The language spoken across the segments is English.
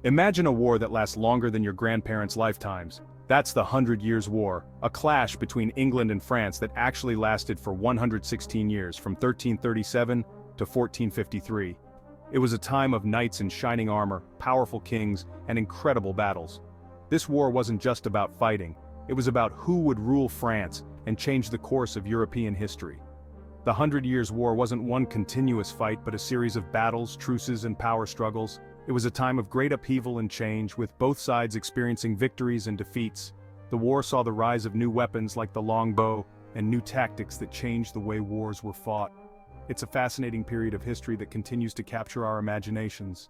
Imagine a war that lasts longer than your grandparents' lifetimes. That's the Hundred Years' War, a clash between England and France that actually lasted for 116 years, from 1337 to 1453. It was a time of knights in shining armor, powerful kings, and incredible battles. This war wasn't just about fighting, it was about who would rule France and change the course of European history. The Hundred Years' War wasn't one continuous fight but a series of battles, truces, and power struggles. It was a time of great upheaval and change, with both sides experiencing victories and defeats. The war saw the rise of new weapons like the longbow and new tactics that changed the way wars were fought. It's a fascinating period of history that continues to capture our imaginations.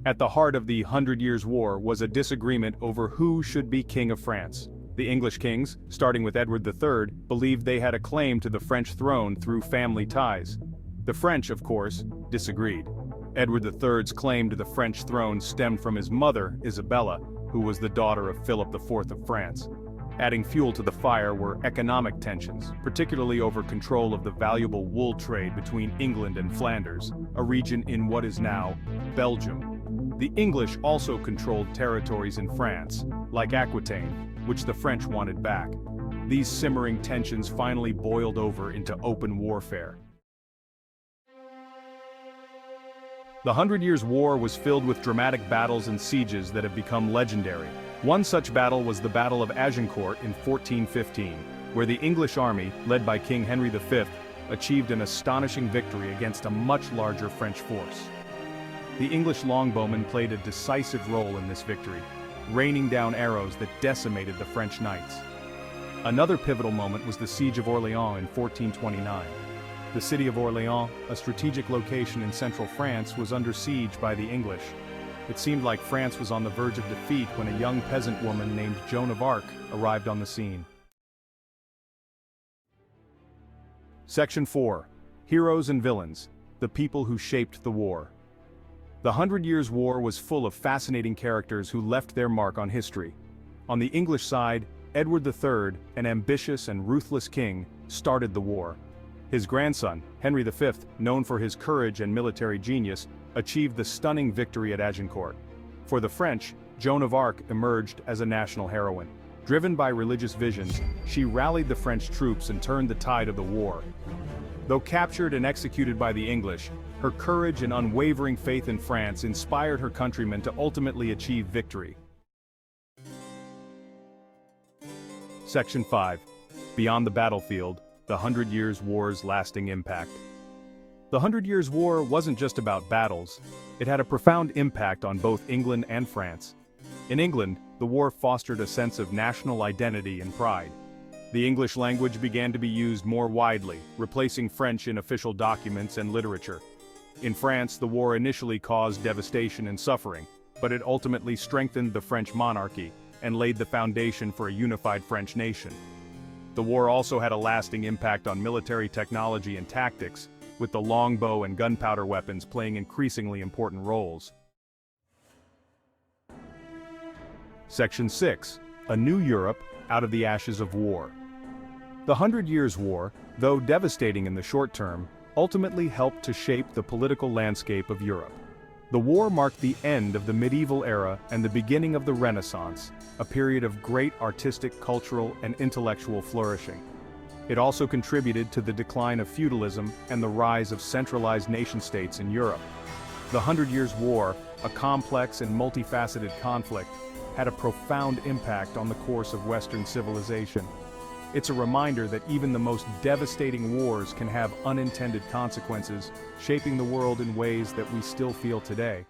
At the heart of the Hundred Years' War was a disagreement over who should be King of France. The English kings, starting with Edward III, believed they had a claim to the French throne through family ties. The French, of course, disagreed. Edward III's claim to the French throne stemmed from his mother, Isabella, who was the daughter of Philip IV of France. Adding fuel to the fire were economic tensions, particularly over control of the valuable wool trade between England and Flanders, a region in what is now Belgium. The English also controlled territories in France, like Aquitaine, which the French wanted back. These simmering tensions finally boiled over into open warfare. The Hundred Years' War was filled with dramatic battles and sieges that have become legendary. One such battle was the Battle of Agincourt in 1415, where the English army, led by King Henry V, achieved an astonishing victory against a much larger French force. The English longbowmen played a decisive role in this victory, raining down arrows that decimated the French knights. Another pivotal moment was the Siege of Orléans in 1429. The city of Orléans, a strategic location in central France, was under siege by the English. It seemed like France was on the verge of defeat when a young peasant woman named Joan of Arc arrived on the scene. Section 4. Heroes and Villains, the people who shaped the war. The Hundred Years' War was full of fascinating characters who left their mark on history. On the English side, Edward III, an ambitious and ruthless king, started the war. His grandson, Henry V, known for his courage and military genius, achieved the stunning victory at Agincourt. For the French, Joan of Arc emerged as a national heroine. Driven by religious visions, she rallied the French troops and turned the tide of the war. Though captured and executed by the English, her courage and unwavering faith in France inspired her countrymen to ultimately achieve victory. Section 5. Beyond the battlefield, the Hundred Years' War's lasting impact. The Hundred Years' War wasn't just about battles, it had a profound impact on both England and France. In England, the war fostered a sense of national identity and pride. The English language began to be used more widely, replacing French in official documents and literature. In France, the war initially caused devastation and suffering, but it ultimately strengthened the French monarchy and laid the foundation for a unified French nation. The war also had a lasting impact on military technology and tactics, with the longbow and gunpowder weapons playing increasingly important roles. Section 6. A New Europe out of the ashes of war. The Hundred Years' War, though devastating in the short term, ultimately helped to shape the political landscape of Europe. The war marked the end of the medieval era and the beginning of the Renaissance, a period of great artistic, cultural, and intellectual flourishing. It also contributed to the decline of feudalism and the rise of centralized nation-states in Europe. The Hundred Years' War, a complex and multifaceted conflict, had a profound impact on the course of Western civilization. It's a reminder that even the most devastating wars can have unintended consequences, shaping the world in ways that we still feel today.